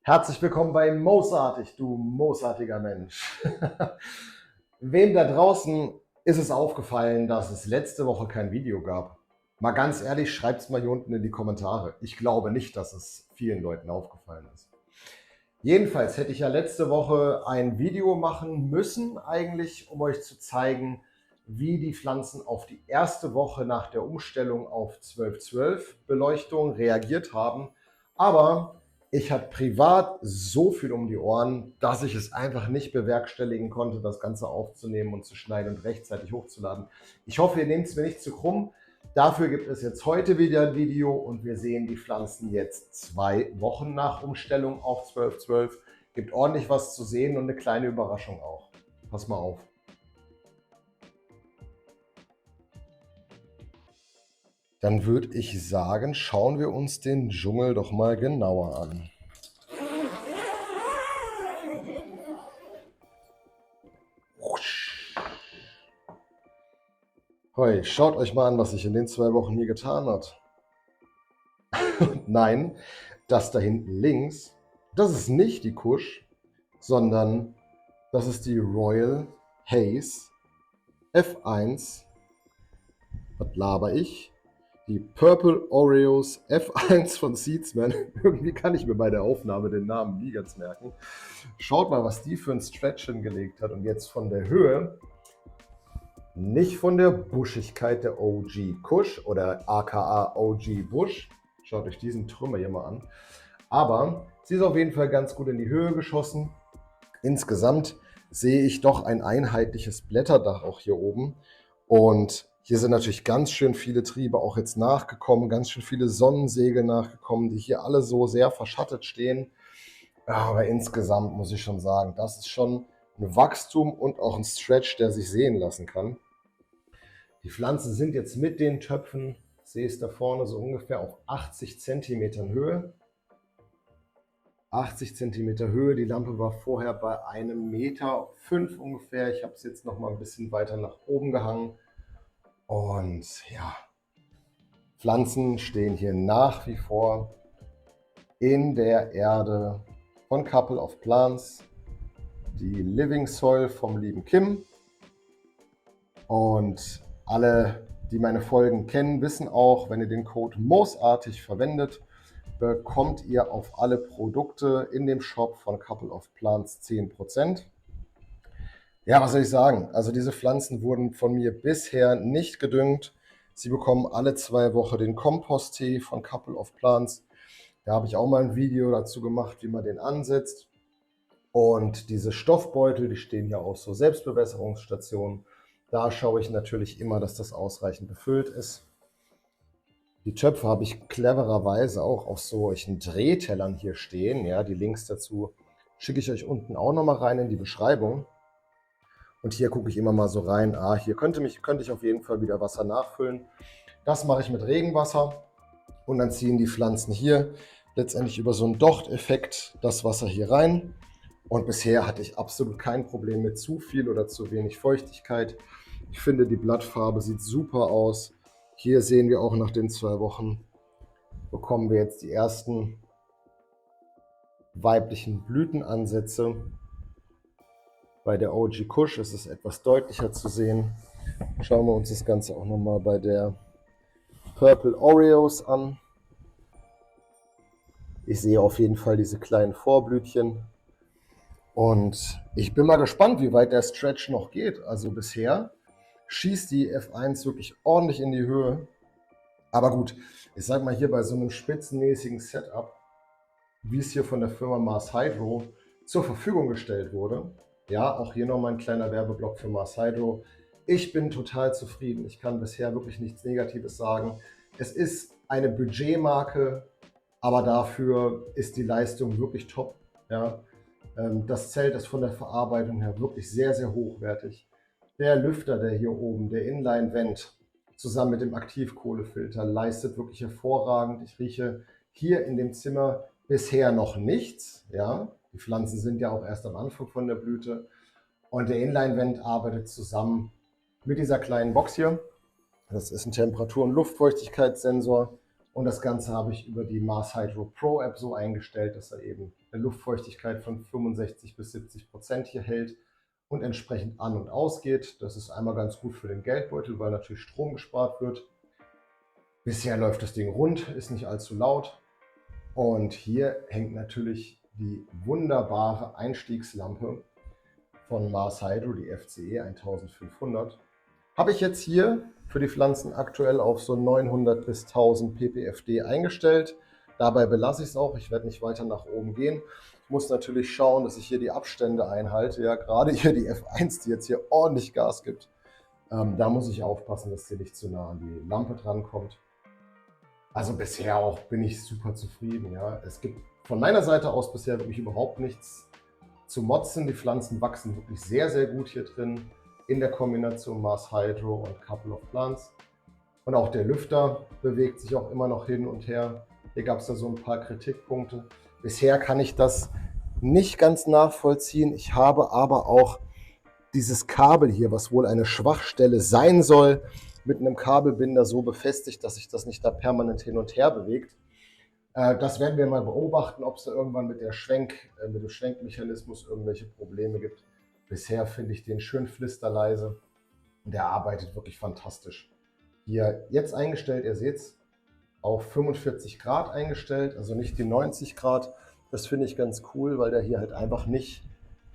Herzlich willkommen bei Moosartig, du moosartiger Mensch. Wem da draußen ist es aufgefallen, dass es letzte Woche kein Video gab? Mal ganz ehrlich, schreibt es mal hier unten in die Kommentare. Ich glaube nicht, dass es vielen Leuten aufgefallen ist. Jedenfalls hätte ich ja letzte Woche ein Video machen müssen, eigentlich, um euch zu zeigen, wie die Pflanzen auf die erste Woche nach der Umstellung auf 12-12 Beleuchtung reagiert haben. Aber ich hatte privat so viel um die Ohren, dass ich es einfach nicht bewerkstelligen konnte, das Ganze aufzunehmen und zu schneiden und rechtzeitig hochzuladen. Ich hoffe, ihr nehmt es mir nicht zu krumm. Dafür gibt es jetzt heute wieder ein Video und wir sehen die Pflanzen jetzt 2 Wochen nach Umstellung auf 12-12. Gibt ordentlich was zu sehen und eine kleine Überraschung auch. Pass mal auf. Dann würde ich sagen, schauen wir uns den Dschungel doch mal genauer an. Hoi, schaut euch mal an, was sich in den 2 Wochen hier getan hat. Nein, das da hinten links, das ist nicht die Kusch, sondern das ist die Royal Haze F1. Was laber ich? Die Purple Oreos F1 von Seedsman. Irgendwie kann ich mir bei der Aufnahme den Namen nie ganz merken. Schaut mal, was die für ein Stretch hingelegt hat. Und jetzt von der Höhe, nicht von der Buschigkeit der OG Kusch oder aka OG Busch. Schaut euch diesen Trümmer hier mal an. Aber sie ist auf jeden Fall ganz gut in die Höhe geschossen. Insgesamt sehe ich doch ein einheitliches Blätterdach auch hier oben. Und hier sind natürlich ganz schön viele Triebe auch jetzt nachgekommen, ganz schön viele Sonnensegel nachgekommen, die hier alle so sehr verschattet stehen. Aber insgesamt muss ich schon sagen, das ist schon ein Wachstum und auch ein Stretch, der sich sehen lassen kann. Die Pflanzen sind jetzt mit den Töpfen, sehe es da vorne, so ungefähr auf 80 cm Höhe. 80 cm Höhe, die Lampe war vorher bei 1,5 Meter ungefähr. Ich habe es jetzt noch mal ein bisschen weiter nach oben gehangen. Und ja, Pflanzen stehen hier nach wie vor in der Erde von Couple of Plants, die Living Soil vom lieben Kim. Und alle, die meine Folgen kennen, wissen auch, wenn ihr den Code Moosartig verwendet, bekommt ihr auf alle Produkte in dem Shop von Couple of Plants 10%. Ja, was soll ich sagen? Also diese Pflanzen wurden von mir bisher nicht gedüngt. Sie bekommen alle 2 Wochen den Komposttee von Couple of Plants. Da habe ich auch mal ein Video dazu gemacht, wie man den ansetzt. Und diese Stoffbeutel, die stehen hier auf so Selbstbewässerungsstationen. Da schaue ich natürlich immer, dass das ausreichend befüllt ist. Die Töpfe habe ich clevererweise auch auf solchen Drehtellern hier stehen. Ja, die Links dazu schicke ich euch unten auch nochmal rein in die Beschreibung. Und hier gucke ich immer mal so rein. Hier könnte ich auf jeden Fall wieder Wasser nachfüllen. Das mache ich mit Regenwasser. Und dann ziehen die Pflanzen hier letztendlich über so einen Dochteffekt das Wasser hier rein. Und bisher hatte ich absolut kein Problem mit zu viel oder zu wenig Feuchtigkeit. Ich finde, die Blattfarbe sieht super aus. Hier sehen wir auch nach den 2 Wochen, bekommen wir jetzt die ersten weiblichen Blütenansätze. Bei der OG Kusch ist es etwas deutlicher zu sehen. Schauen wir uns das Ganze auch nochmal bei der Purple Oreos an. Ich sehe auf jeden Fall diese kleinen Vorblütchen. Und ich bin mal gespannt, wie weit der Stretch noch geht. Also bisher schießt die F1 wirklich ordentlich in die Höhe. Aber gut, ich sage mal hier bei so einem spitzenmäßigen Setup, wie es hier von der Firma Mars Hydro zur Verfügung gestellt wurde. Ja, auch hier nochmal ein kleiner Werbeblock für Mars Hydro. Ich bin total zufrieden. Ich kann bisher wirklich nichts Negatives sagen. Es ist eine Budgetmarke, aber dafür ist die Leistung wirklich top. Ja, das Zelt ist von der Verarbeitung her wirklich sehr, sehr hochwertig. Der Lüfter, der hier oben, der Inline-Vent, zusammen mit dem Aktivkohlefilter, leistet wirklich hervorragend. Ich rieche hier in dem Zimmer bisher noch nichts. Ja, die Pflanzen sind ja auch erst am Anfang von der Blüte. Und der Inline-Vent arbeitet zusammen mit dieser kleinen Box hier. Das ist ein Temperatur- und Luftfeuchtigkeitssensor. Und das Ganze habe ich über die Mars Hydro Pro App so eingestellt, dass er eben eine Luftfeuchtigkeit von 65 bis 70% hier hält und entsprechend an- und ausgeht. Das ist einmal ganz gut für den Geldbeutel, weil natürlich Strom gespart wird. Bisher läuft das Ding rund, ist nicht allzu laut. Und hier hängt natürlich die wunderbare Einstiegslampe von Mars Hydro, die FCE 1500. Habe ich jetzt hier für die Pflanzen aktuell auf so 900 bis 1000 ppfd eingestellt. Dabei belasse ich es auch, ich werde nicht weiter nach oben gehen. Ich muss natürlich schauen, dass ich hier die Abstände einhalte. Ja, gerade hier die F1, die jetzt hier ordentlich Gas gibt. Da muss ich aufpassen, dass sie nicht zu nah an die Lampe drankommt. Also bisher auch bin ich super zufrieden. Ja. Es gibt von meiner Seite aus bisher wirklich überhaupt nichts zu motzen. Die Pflanzen wachsen wirklich sehr, sehr gut hier drin in der Kombination Mars Hydro und Couple of Plants. Und auch der Lüfter bewegt sich auch immer noch hin und her. Hier gab es da so ein paar Kritikpunkte. Bisher kann ich das nicht ganz nachvollziehen. Ich habe aber auch dieses Kabel hier, was wohl eine Schwachstelle sein soll, mit einem Kabelbinder so befestigt, dass sich das nicht da permanent hin und her bewegt. Das werden wir mal beobachten, ob es da irgendwann mit dem Schwenkmechanismus irgendwelche Probleme gibt. Bisher finde ich den schön flisterleise und der arbeitet wirklich fantastisch. Hier jetzt eingestellt, ihr seht es, auf 45 Grad eingestellt, also nicht die 90 Grad. Das finde ich ganz cool, weil der hier halt einfach nicht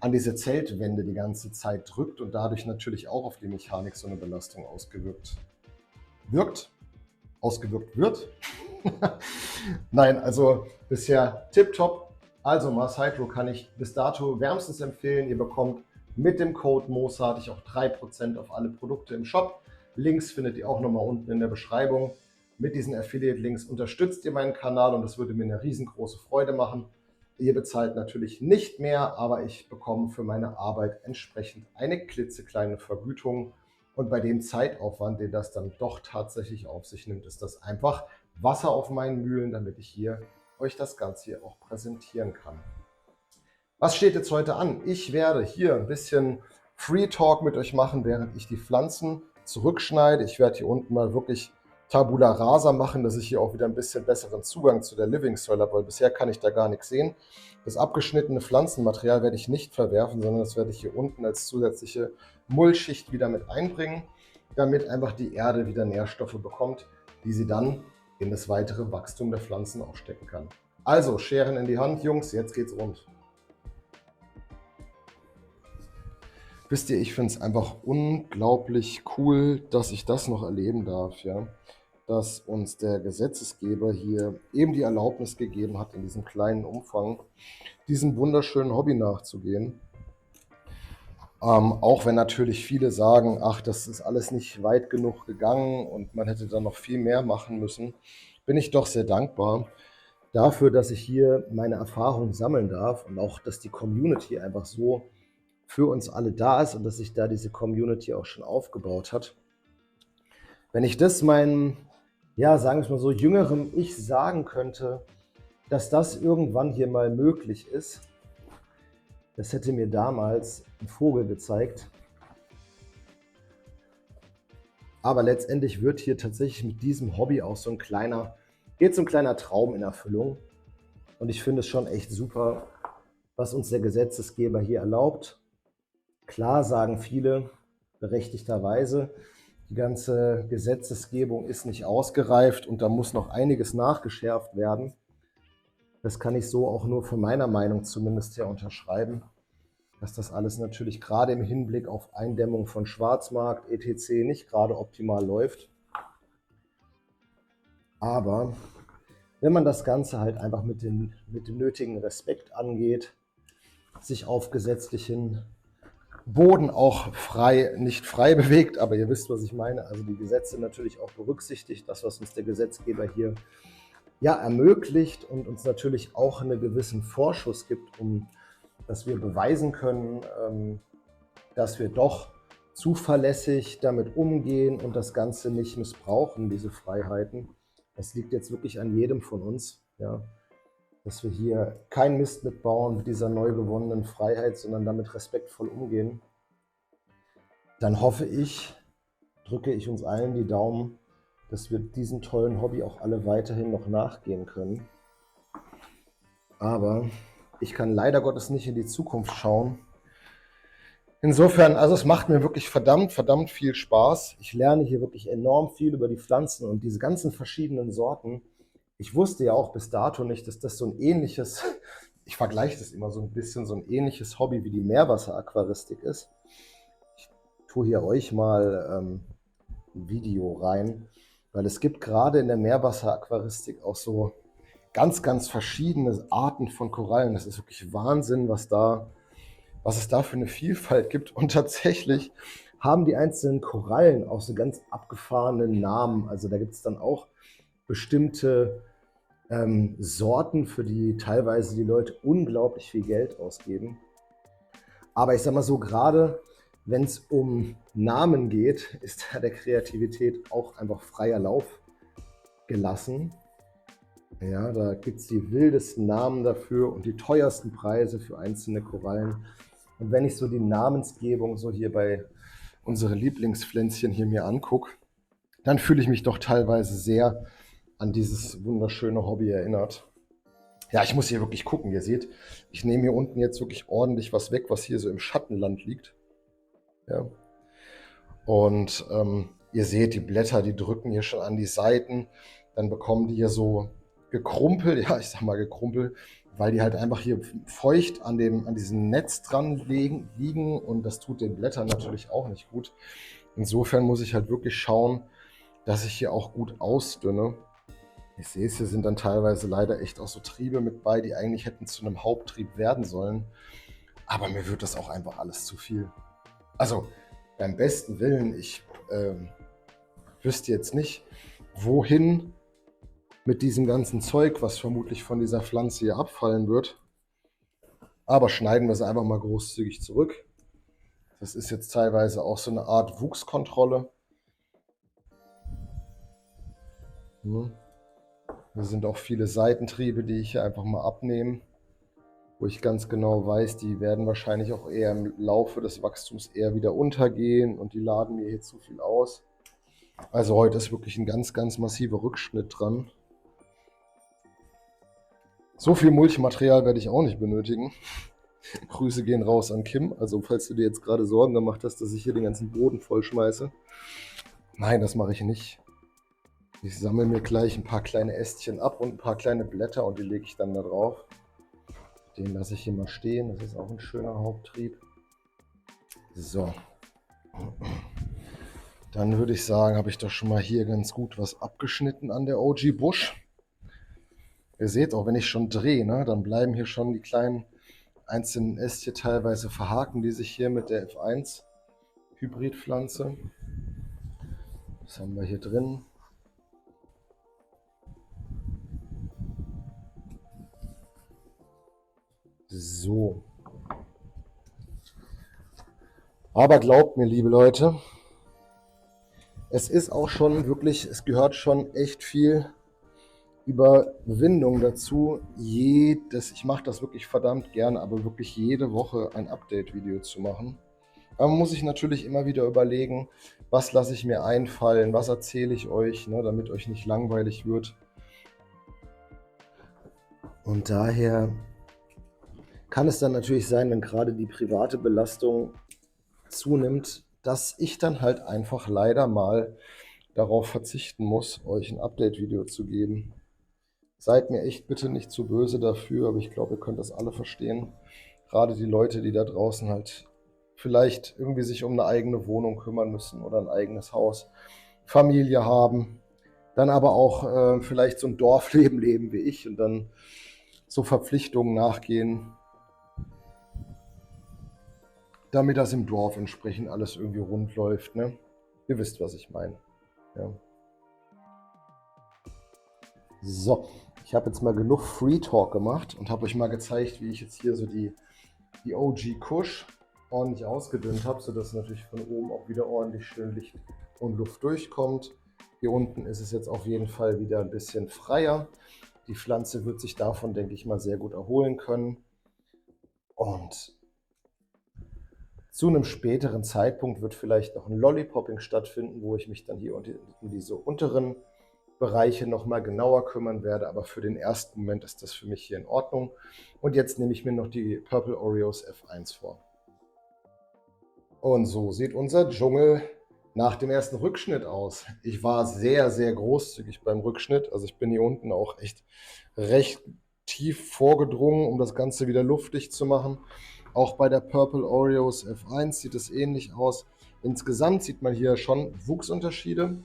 an diese Zeltwände die ganze Zeit drückt und dadurch natürlich auch auf die Mechanik so eine Belastung ausgewirkt wird. Nein, also bisher tipptopp. Also Mars Hydro kann ich bis dato wärmstens empfehlen. Ihr bekommt mit dem Code Mozartig auch 3% auf alle Produkte im Shop. Links findet ihr auch nochmal unten in der Beschreibung. Mit diesen Affiliate-Links unterstützt ihr meinen Kanal und das würde mir eine riesengroße Freude machen. Ihr bezahlt natürlich nicht mehr, aber ich bekomme für meine Arbeit entsprechend eine klitzekleine Vergütung. Und bei dem Zeitaufwand, den das dann doch tatsächlich auf sich nimmt, ist das einfach Wasser auf meinen Mühlen, damit ich hier euch das Ganze hier auch präsentieren kann. Was steht jetzt heute an? Ich werde hier ein bisschen Free Talk mit euch machen, während ich die Pflanzen zurückschneide. Ich werde hier unten mal wirklich Tabula Rasa machen, dass ich hier auch wieder ein bisschen besseren Zugang zu der Living Soil habe, weil bisher kann ich da gar nichts sehen. Das abgeschnittene Pflanzenmaterial werde ich nicht verwerfen, sondern das werde ich hier unten als zusätzliche Mullschicht wieder mit einbringen, damit einfach die Erde wieder Nährstoffe bekommt, die sie dann in das weitere Wachstum der Pflanzen auch stecken kann. Also, Scheren in die Hand, Jungs, jetzt geht's rund. Wisst ihr, ich finde es einfach unglaublich cool, dass ich das noch erleben darf, ja. Dass uns der Gesetzesgeber hier eben die Erlaubnis gegeben hat, in diesem kleinen Umfang diesem wunderschönen Hobby nachzugehen. Auch wenn natürlich viele sagen, ach, das ist alles nicht weit genug gegangen und man hätte da noch viel mehr machen müssen, bin ich doch sehr dankbar dafür, dass ich hier meine Erfahrungen sammeln darf und auch, dass die Community einfach so für uns alle da ist und dass sich da diese Community auch schon aufgebaut hat. Wenn ich das meinem, ja, sagen wir es mal so, jüngerem Ich sagen könnte, dass das irgendwann hier mal möglich ist, das hätte mir damals ein Vogel gezeigt. Aber letztendlich wird hier tatsächlich mit diesem Hobby auch so ein kleiner Traum in Erfüllung. Und ich finde es schon echt super, was uns der Gesetzesgeber hier erlaubt. Klar sagen viele berechtigterweise, die ganze Gesetzesgebung ist nicht ausgereift und da muss noch einiges nachgeschärft werden. Das kann ich so auch nur von meiner Meinung zumindest her unterschreiben, dass das alles natürlich gerade im Hinblick auf Eindämmung von Schwarzmarkt, etc. nicht gerade optimal läuft. Aber wenn man das Ganze halt einfach mit dem nötigen Respekt angeht, sich auf gesetzlichen Boden auch nicht frei bewegt, aber ihr wisst, was ich meine, also die Gesetze natürlich auch berücksichtigt, das, was uns der Gesetzgeber hier ja ermöglicht und uns natürlich auch einen gewissen Vorschuss gibt, dass wir beweisen können, dass wir doch zuverlässig damit umgehen und das Ganze nicht missbrauchen, diese Freiheiten. Das liegt jetzt wirklich an jedem von uns, ja, dass wir hier keinen Mist mitbauen mit dieser neu gewonnenen Freiheit, sondern damit respektvoll umgehen. Dann hoffe ich, drücke ich uns allen die Daumen, dass wir diesem tollen Hobby auch alle weiterhin noch nachgehen können. Aber Ich kann leider Gottes nicht in die Zukunft schauen. Insofern, also es macht mir wirklich verdammt viel Spaß. Ich lerne hier wirklich enorm viel über die Pflanzen und diese ganzen verschiedenen Sorten. Ich wusste ja auch bis dato nicht, dass das so ein ähnliches, ich vergleiche das immer so ein bisschen, so ein ähnliches Hobby wie die Meerwasseraquaristik ist. Ich tue hier euch mal ein Video rein, weil es gibt gerade in der Meerwasseraquaristik auch so ganz verschiedene Arten von Korallen. Das ist wirklich Wahnsinn, was es da für eine Vielfalt gibt. Und tatsächlich haben die einzelnen Korallen auch so ganz abgefahrene Namen. Also da gibt es dann auch bestimmte Sorten, für die teilweise die Leute unglaublich viel Geld ausgeben. Aber ich sag mal so, gerade wenn es um Namen geht, ist da der Kreativität auch einfach freier Lauf gelassen. Ja, da gibt es die wildesten Namen dafür und die teuersten Preise für einzelne Korallen. Und wenn ich so die Namensgebung so hier bei unseren Lieblingspflänzchen hier mir angucke, dann fühle ich mich doch teilweise sehr an dieses wunderschöne Hobby erinnert. Ja, ich muss hier wirklich gucken. Ihr seht, ich nehme hier unten jetzt wirklich ordentlich was weg, was hier so im Schattenland liegt. Ja. Und ihr seht, die Blätter, die drücken hier schon an die Seiten. Dann bekommen die hier so gekrumpelt, ja, ich sag mal gekrumpelt, weil die halt einfach hier feucht an diesem Netz dran liegen und das tut den Blättern natürlich auch nicht gut. Insofern muss ich halt wirklich schauen, dass ich hier auch gut ausdünne. Ich sehe es, hier sind dann teilweise leider echt auch so Triebe mit bei, die eigentlich hätten zu einem Haupttrieb werden sollen. Aber mir wird das auch einfach alles zu viel. Also beim besten Willen, ich wüsste jetzt nicht, wohin mit diesem ganzen Zeug, was vermutlich von dieser Pflanze hier abfallen wird. Aber schneiden wir es einfach mal großzügig zurück. Das ist jetzt teilweise auch so eine Art Wuchskontrolle. Da sind auch viele Seitentriebe, die ich hier einfach mal abnehme, wo ich ganz genau weiß, die werden wahrscheinlich auch eher im Laufe des Wachstums eher wieder untergehen und die laden mir hier zu viel aus. Also heute ist wirklich ein ganz massiver Rückschnitt dran. So viel Mulchmaterial werde ich auch nicht benötigen. Grüße gehen raus an Kim. Also falls du dir jetzt gerade Sorgen gemacht hast, dass ich hier den ganzen Boden vollschmeiße. Nein, das mache ich nicht. Ich sammle mir gleich ein paar kleine Ästchen ab und ein paar kleine Blätter und die lege ich dann da drauf. Den lasse ich hier mal stehen. Das ist auch ein schöner Haupttrieb. So. Dann würde ich sagen, habe ich doch schon mal hier ganz gut was abgeschnitten an der OG Bush. Ihr seht auch, wenn ich schon drehe, ne, dann bleiben hier schon die kleinen einzelnen Ästchen teilweise verhaken, die sich hier mit der F1 Hybridpflanze. Was haben wir hier drin? So. Aber glaubt mir, liebe Leute, es ist auch schon wirklich, es gehört schon echt viel Überwindung dazu, ich mache das wirklich verdammt gerne, aber wirklich jede Woche ein Update-Video zu machen. Aber man muss sich natürlich immer wieder überlegen, was lasse ich mir einfallen, was erzähle ich euch, ne, damit euch nicht langweilig wird. Und daher kann es dann natürlich sein, wenn gerade die private Belastung zunimmt, dass ich dann halt einfach leider mal darauf verzichten muss, euch ein Update-Video zu geben. Seid mir echt bitte nicht zu böse dafür, aber ich glaube, ihr könnt das alle verstehen. Gerade die Leute, die da draußen halt vielleicht irgendwie sich um eine eigene Wohnung kümmern müssen oder ein eigenes Haus, Familie haben, dann aber auch vielleicht so ein Dorfleben leben wie ich und dann so Verpflichtungen nachgehen, damit das im Dorf entsprechend alles irgendwie rund läuft. Ne? Ihr wisst, was ich meine. Ja. So, ich habe jetzt mal genug Free Talk gemacht und habe euch mal gezeigt, wie ich jetzt hier so die OG Kush ordentlich ausgedünnt habe, sodass natürlich von oben auch wieder ordentlich schön Licht und Luft durchkommt. Hier unten ist es jetzt auf jeden Fall wieder ein bisschen freier. Die Pflanze wird sich davon, denke ich mal, sehr gut erholen können. Und zu einem späteren Zeitpunkt wird vielleicht noch ein Lollipopping stattfinden, wo ich mich dann hier in diese unteren Bereiche nochmal genauer kümmern werde, aber für den ersten Moment ist das für mich hier in Ordnung. Und jetzt nehme ich mir noch die Purple Oreos F1 vor. Und so sieht unser Dschungel nach dem ersten Rückschnitt aus. Ich war sehr, sehr großzügig beim Rückschnitt. Also ich bin hier unten auch echt recht tief vorgedrungen, um das Ganze wieder luftig zu machen. Auch bei der Purple Oreos F1 sieht es ähnlich aus. Insgesamt sieht man hier schon Wuchsunterschiede.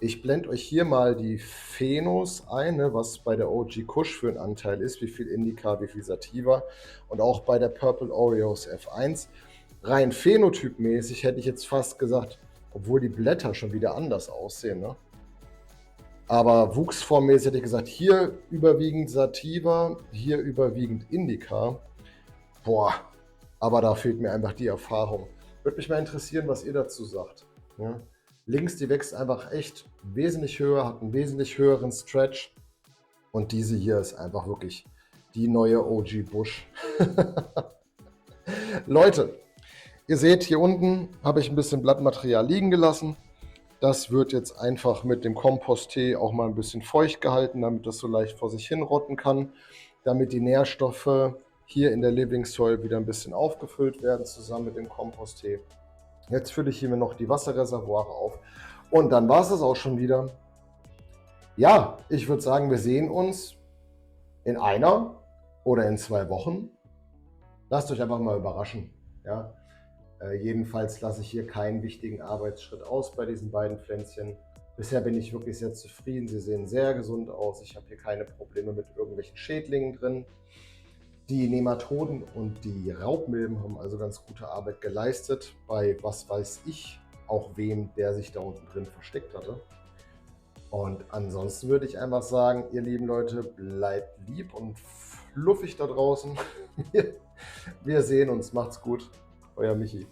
Ich blende euch hier mal die Phenos ein, ne, was bei der OG Kush für ein Anteil ist, wie viel Indica, wie viel Sativa und auch bei der Purple Oreos F1. Rein phänotypmäßig hätte ich jetzt fast gesagt, obwohl die Blätter schon wieder anders aussehen, ne? Aber wuchsformmäßig hätte ich gesagt, hier überwiegend Sativa, hier überwiegend Indica. Boah, aber da fehlt mir einfach die Erfahrung. Würde mich mal interessieren, was ihr dazu sagt. Ja? Links, die wächst einfach echt wesentlich höher, hat einen wesentlich höheren Stretch. Und diese hier ist einfach wirklich die neue OG Bush. Leute, ihr seht, hier unten habe ich ein bisschen Blattmaterial liegen gelassen. Das wird jetzt einfach mit dem Komposttee auch mal ein bisschen feucht gehalten, damit das so leicht vor sich hin rotten kann, damit die Nährstoffe hier in der Living Soil wieder ein bisschen aufgefüllt werden, zusammen mit dem Komposttee. Jetzt fülle ich hier mir noch die Wasserreservoire auf und dann war es das auch schon wieder. Ja, ich würde sagen, wir sehen uns in einer oder in 2 Wochen. Lasst euch einfach mal überraschen. Ja? Jedenfalls lasse ich hier keinen wichtigen Arbeitsschritt aus bei diesen beiden Pflänzchen. Bisher bin ich wirklich sehr zufrieden. Sie sehen sehr gesund aus. Ich habe hier keine Probleme mit irgendwelchen Schädlingen drin. Die Nematoden und die Raubmilben haben also ganz gute Arbeit geleistet, bei was weiß ich auch wem, der sich da unten drin versteckt hatte. Und ansonsten würde ich einfach sagen, ihr lieben Leute, bleibt lieb und fluffig da draußen. Wir sehen uns, macht's gut, euer Michi.